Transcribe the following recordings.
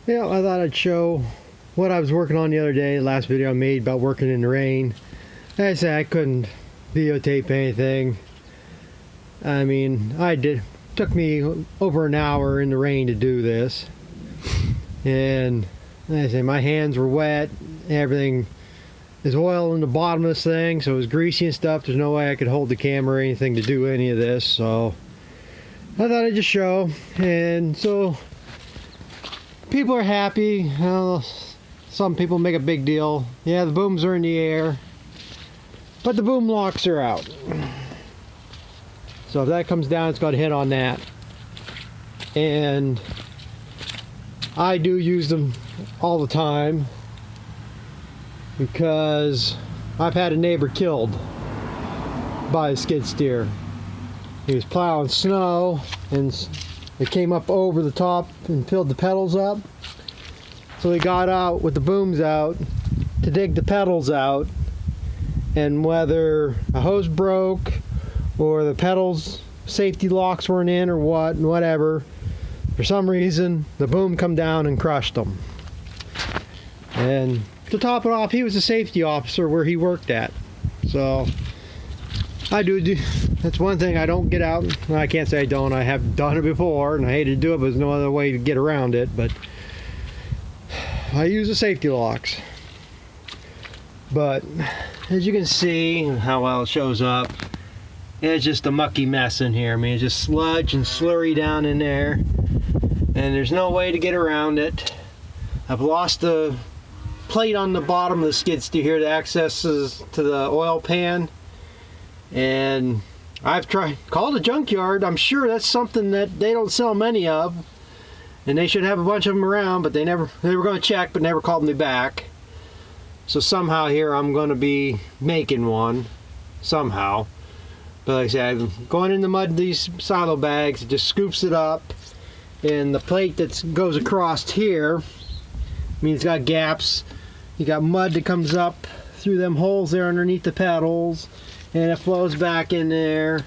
Yeah, I thought I'd show what I was working on the other day, last video I made about working in the rain. Like I said, I couldn't videotape anything. I mean, took me over an hour in the rain to do this. And like I say, my hands were wet, everything. There's oil in the bottom of this thing, so it was greasy and stuff. There's no way I could hold the camera or anything to do any of this, so I thought I'd just show. And so people are happy. Some people make a big deal. Yeah, the booms are in the air, but the boom locks are out. So if that comes down, it's got to hit on that. And I do use them all the time because I've had a neighbor killed by a skid steer. He was plowing snow and it came up over the top and filled the pedals up. So he got out with the booms out to dig the pedals out, and whether a hose broke or the pedals safety locks weren't in or whatever, for some reason the boom come down and crushed them. And to top it off, he was a safety officer where he worked at. So I do that's one thing I don't get out. I can't say I don't. I have done it before and I hated to do it, but there's no other way to get around it. But I use the safety locks. But as you can see how well it shows up, it's just a mucky mess in here. I mean, it's just sludge and slurry down in there, and there's no way to get around it. I've lost the plate on the bottom of the skid steer here that accesses to the oil pan, and I've called a junkyard. I'm sure that's something that they don't sell many of, and they should have a bunch of them around, but they were going to check but never called me back. So somehow here I'm going to be making one somehow. But like I said, I'm going in the mud, these silo bags, it just scoops it up, and the plate that goes across here, I mean, it's got gaps. You got mud that comes up through them holes there underneath the pedals, and it flows back in there,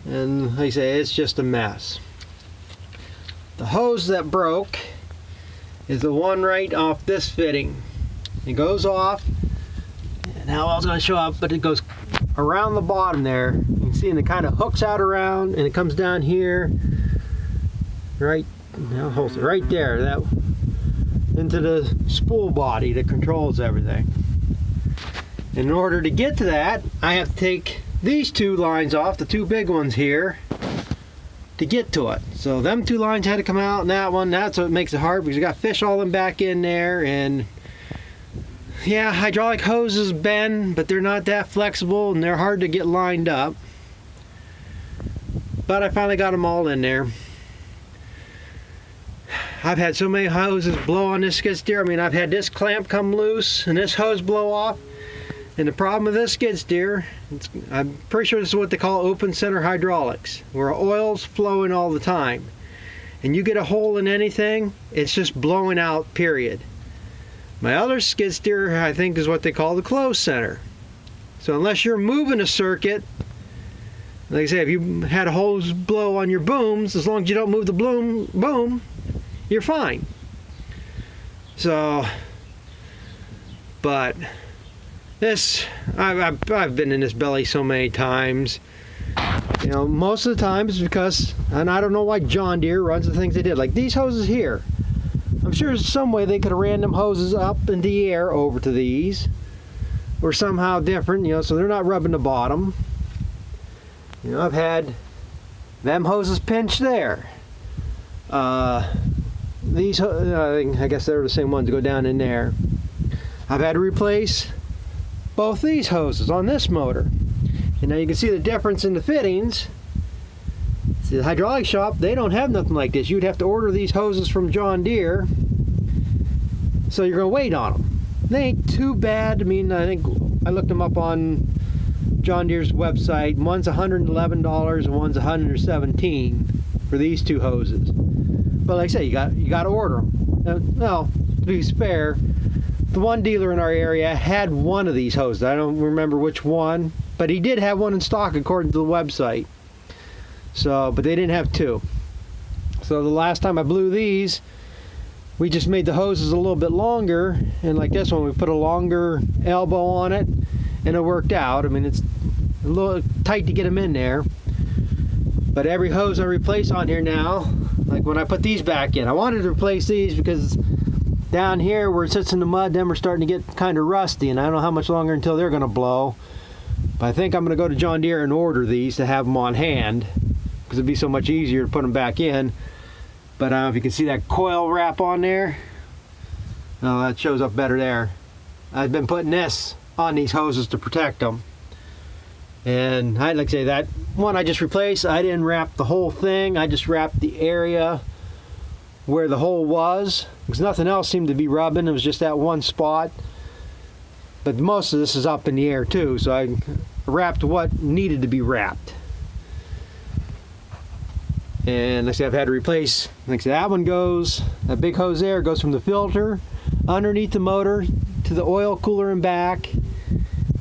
and like I say, it's just a mess. The hose that broke is the one right off this fitting. It goes off, and how I was going to show up, but it goes around the bottom there. You can see, and it kind of hooks out around, and it comes down here, right there, that into the spool body that controls everything. In order to get to that, I have to take these two lines off, the two big ones here, to get to it. So them two lines had to come out, and that one, that's what makes it hard, because you got to fish all them back in there. And yeah, hydraulic hoses bend, but they're not that flexible and they're hard to get lined up. But I finally got them all in there. I've had so many hoses blow on this skid steer. I mean, I've had this clamp come loose and this hose blow off. And the problem with this skid steer, I'm pretty sure this is what they call open center hydraulics, where oil's flowing all the time. And you get a hole in anything, it's just blowing out, period. My other skid steer, I think, is what they call the closed center. So unless you're moving a circuit, like I say, if you had a hose blow on your booms, as long as you don't move the boom, you're fine. So, but this, I've been in this belly so many times. You know, most of the time it's because, and I don't know why John Deere runs the things they did. Like these hoses here, I'm sure there's some way they could have ran them hoses up in the air over to these, or somehow different, you know, so they're not rubbing the bottom. You know, I've had them hoses pinched there. These, I guess they're the same ones that go down in there. I've had to replace both these hoses on this motor. And now you can see the difference in the fittings. See, the hydraulic shop, they don't have nothing like this. You'd have to order these hoses from John Deere. So you're going to wait on them. They ain't too bad. I mean, I think I looked them up on John Deere's website. One's $111 and one's $117 for these two hoses. But like I say, you got to order them. Well, to be fair, the one dealer in our area had one of these hoses. I don't remember which one, but he did have one in stock according to the website. So, but they didn't have two. So the last time I blew these, we just made the hoses a little bit longer, and like this one we put a longer elbow on it, and it worked out. I mean, it's a little tight to get them in there, but every hose I replace on here now, like when I put these back in, I wanted to replace these because down here where it sits in the mud, them are starting to get kind of rusty, and I don't know how much longer until they're going to blow. But I think I'm going to go to John Deere and order these to have them on hand, because it'd be so much easier to put them back in. But I don't know if you can see that coil wrap on there. Oh, that shows up better there. I've been putting this on these hoses to protect them. And I'd like to say that one I just replaced, I didn't wrap the whole thing. I just wrapped the area where the hole was, because nothing else seemed to be rubbing. It was just that one spot. But most of this is up in the air too, so I wrapped what needed to be wrapped. And like I said, I've had to replace, like I said, that one goes, that big hose there goes from the filter underneath the motor to the oil cooler and back.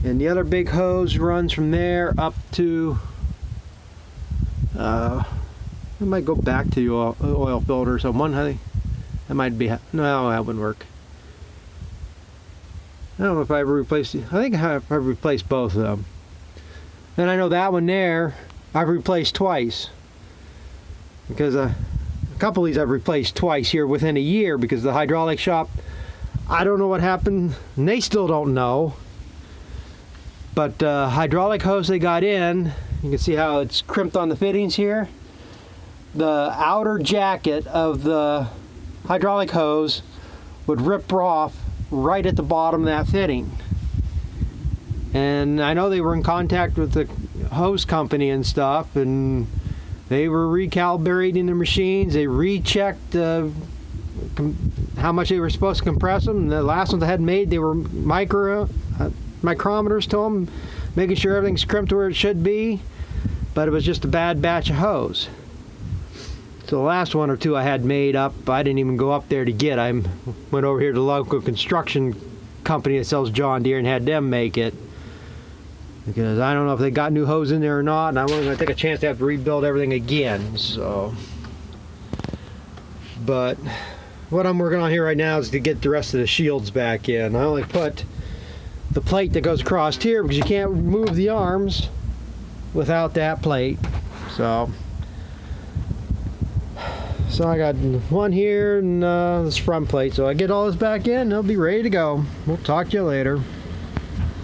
And the other big hose runs from there up to, it might go back to the oil filter. So one, I think, that might be, no, that wouldn't work. I don't know if I ever replaced it. I think I've replaced both of them. And I know that one there, I've replaced twice. Because a couple of these I've replaced twice here within a year, because the hydraulic shop, I don't know what happened, and they still don't know. But hydraulic hose they got in, you can see how it's crimped on the fittings here. The outer jacket of the hydraulic hose would rip off right at the bottom of that fitting. And I know they were in contact with the hose company and stuff, and they were recalibrating the machines. They rechecked how much they were supposed to compress them. And the last ones they had made, they were micrometers to them, making sure everything's crimped where it should be. But it was just a bad batch of hose. So the last one or two I had made up, I didn't even go up there to get. I went over here to the local construction company that sells John Deere and had them make it. Because I don't know if they got new hose in there or not, and I wasn't going to take a chance to have to rebuild everything again. So, but what I'm working on here right now is to get the rest of the shields back in. I only put the plate that goes across here because you can't move the arms without that plate. So I got one here and this front plate. So I get all this back in, it'll be ready to go. We'll talk to you later.